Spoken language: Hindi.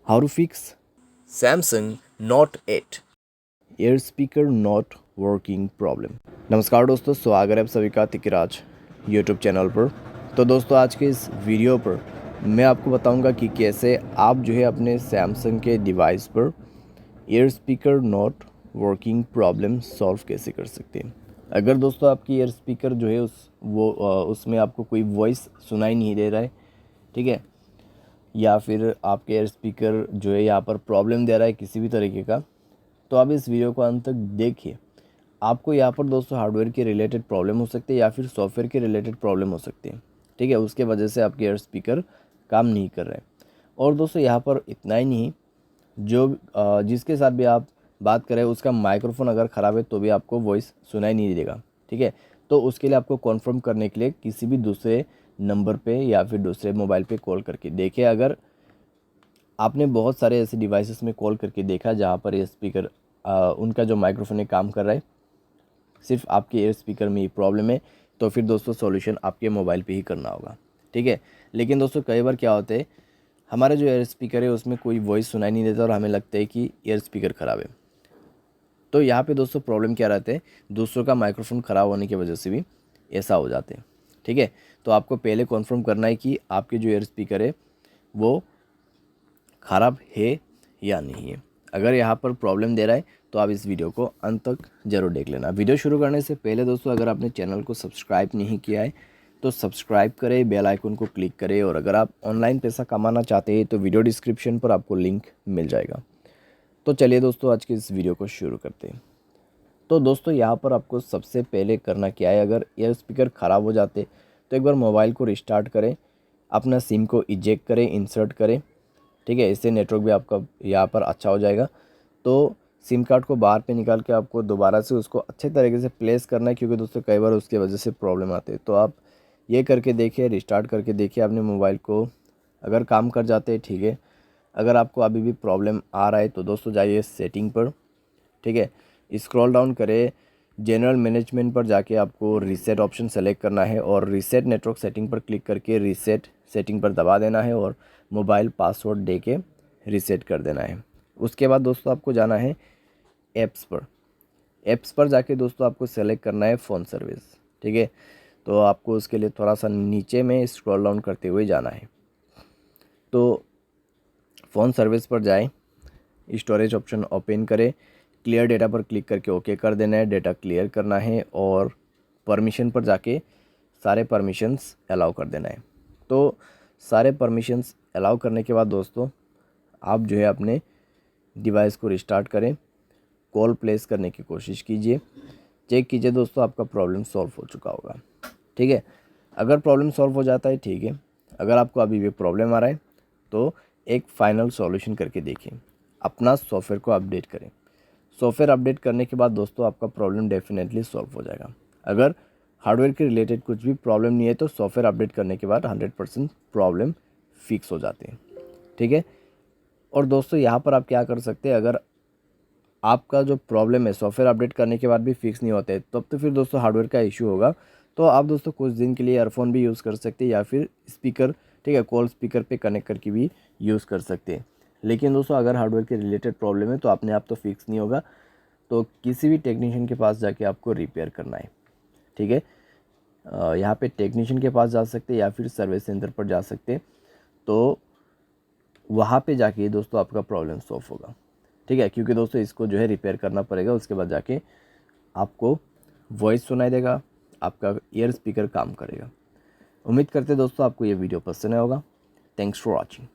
How to fix Samsung Note 8। Air speaker not working problem. नमस्कार दोस्तों, स्वागत है आप सभी का तिकराज यूट्यूब चैनल पर। तो दोस्तों, आज के इस वीडियो पर मैं आपको बताऊंगा कि कैसे आप जो है अपने सैमसंग के डिवाइस पर air speaker not working problem solve कैसे कर सकते हैं। अगर दोस्तों आपकी एयर स्पीकर जो है उसमें आपको कोई वॉइस सुनाई नहीं दे रहा है, ठीक है, या फिर आपके एयर स्पीकर जो है यहाँ पर प्रॉब्लम दे रहा है किसी भी तरीके का, तो आप इस वीडियो को अंत तक देखिए। आपको यहाँ पर दोस्तों हार्डवेयर के रिलेटेड प्रॉब्लम हो सकती है या फिर सॉफ्टवेयर के रिलेटेड प्रॉब्लम हो सकती है, ठीक है। उसके वजह से आपके एयर स्पीकर काम नहीं कर रहे हैं। और दोस्तों यहाँ पर इतना ही नहीं, जो जिसके साथ भी आप बात करें उसका माइक्रोफोन अगर ख़राब है तो भी आपको वॉइस सुनाई नहीं देगा, ठीक है। तो उसके लिए आपको कॉन्फर्म करने के लिए किसी भी दूसरे नंबर पे या फिर दूसरे मोबाइल पे कॉल करके देखिए। अगर आपने बहुत सारे ऐसे डिवाइसेस में कॉल करके देखा जहाँ पर ये स्पीकर उनका जो माइक्रोफोन है काम कर रहा है, सिर्फ आपके एयर स्पीकर में ही प्रॉब्लम है, तो फिर दोस्तों सॉल्यूशन आपके मोबाइल पे ही करना होगा, ठीक है। लेकिन दोस्तों कई बार क्या होता है, हमारे जो एयर स्पीकर है उसमें कोई वॉइस सुनाई नहीं देता और हमें लगता है कि एयर स्पीकर ख़राब है। तो यहाँ पे दोस्तों प्रॉब्लम क्या रहता है, दूसरों का माइक्रोफोन ख़राब होने की वजह से भी ऐसा हो जाते हैं, ठीक है। तो आपको पहले कॉन्फर्म करना है कि आपके जो एयर स्पीकर है वो ख़राब है या नहीं है। अगर यहाँ पर प्रॉब्लम दे रहा है तो आप इस वीडियो को अंत तक ज़रूर देख लेना। वीडियो शुरू करने से पहले दोस्तों, अगर आपने चैनल को सब्सक्राइब नहीं किया है तो सब्सक्राइब करें, बेल आइकन को क्लिक करें, और अगर आप ऑनलाइन पैसा कमाना चाहते हैं तो वीडियो डिस्क्रिप्शन पर आपको लिंक मिल जाएगा। तो चलिए दोस्तों, आज के इस वीडियो को शुरू करते हैं। तो दोस्तों यहाँ पर आपको सबसे पहले करना क्या है, अगर एयर स्पीकर ख़राब हो जाते तो एक बार मोबाइल को रिस्टार्ट करें, अपना सिम को इजेक्ट करें, इंसर्ट करें, ठीक है। इससे नेटवर्क भी आपका यहाँ पर अच्छा हो जाएगा। तो सिम कार्ड को बाहर पे निकाल के आपको दोबारा से उसको अच्छे तरीके से प्लेस करना है, क्योंकि दोस्तों कई बार उसकी वजह से प्रॉब्लम आती है। तो आप ये करके देखिए, रिस्टार्ट करके देखिए अपने मोबाइल को। अगर काम कर जाते हैं, ठीक है। अगर आपको अभी भी प्रॉब्लम आ रहा है तो दोस्तों जाइए सेटिंग पर, ठीक है। स्क्रॉल डाउन करें, जनरल मैनेजमेंट पर जाके आपको रीसेट ऑप्शन सेलेक्ट करना है और रीसेट नेटवर्क सेटिंग पर क्लिक करके रीसेट सेटिंग पर दबा देना है और मोबाइल पासवर्ड दे के रीसेट कर देना है। उसके बाद दोस्तों आपको जाना है ऐप्स पर जाके दोस्तों आपको सेलेक्ट करना है फ़ोन सर्विस, ठीक है। तो आपको उसके लिए थोड़ा सा नीचे में स्क्रॉल डाउन करते हुए जाना है। तो फ़ोन सर्विस पर जाएं, स्टोरेज ऑप्शन ओपन करें, क्लियर डेटा पर क्लिक करके ओके कर देना है, डेटा क्लियर करना है और परमिशन पर जाके सारे परमिशंस अलाउ कर देना है। तो सारे परमिशंस अलाउ करने के बाद दोस्तों आप जो है अपने डिवाइस को रिस्टार्ट करें, कॉल प्लेस करने की कोशिश कीजिए, चेक कीजिए दोस्तों आपका प्रॉब्लम सॉल्व हो चुका होगा, ठीक है। अगर प्रॉब्लम सॉल्व हो जाता है, ठीक है। अगर आपको अभी भी प्रॉब्लम आ रहा है तो एक फाइनल सॉल्यूशन करके देखिए, अपना सॉफ्टवेयर को अपडेट करें। सॉफ्टवेयर अपडेट करने के बाद दोस्तों आपका प्रॉब्लम डेफिनेटली सॉल्व हो जाएगा। अगर हार्डवेयर के रिलेटेड कुछ भी प्रॉब्लम नहीं है तो सॉफ्टवेयर अपडेट करने के बाद 100% प्रॉब्लम फिक्स हो जाती है, ठीक है। और दोस्तों यहाँ पर आप क्या कर सकते हैं, अगर आपका जो प्रॉब्लम है सॉफ्टवेयर अपडेट करने के बाद भी फिक्स नहीं होते तब तो फिर दोस्तों हार्डवेयर का इशू होगा। तो आप दोस्तों कुछ दिन के लिए ईयरफोन भी यूज़ कर सकते हैं या फिर स्पीकर, ठीक है, कॉल स्पीकर पे कनेक्ट करके भी यूज़ कर सकते हैं। लेकिन दोस्तों अगर हार्डवेयर के रिलेटेड प्रॉब्लम है तो अपने आप तो फिक्स नहीं होगा, तो किसी भी टेक्नीशियन के पास जाके आपको रिपेयर करना है, ठीक है। यहाँ पे टेक्नीशियन के पास जा सकते हैं या फिर सर्विस सेंटर पर जा सकते हैं। तो वहाँ पे जाके दोस्तों आपका प्रॉब्लम सॉल्व होगा, ठीक है। क्योंकि दोस्तों इसको जो है रिपेयर करना पड़ेगा, उसके बाद जाके आपको वॉइस सुनाई देगा, आपका ईयर स्पीकर काम करेगा। उम्मीद करते दोस्तों आपको ये वीडियो पसंद आया होगा। Thanks for watching.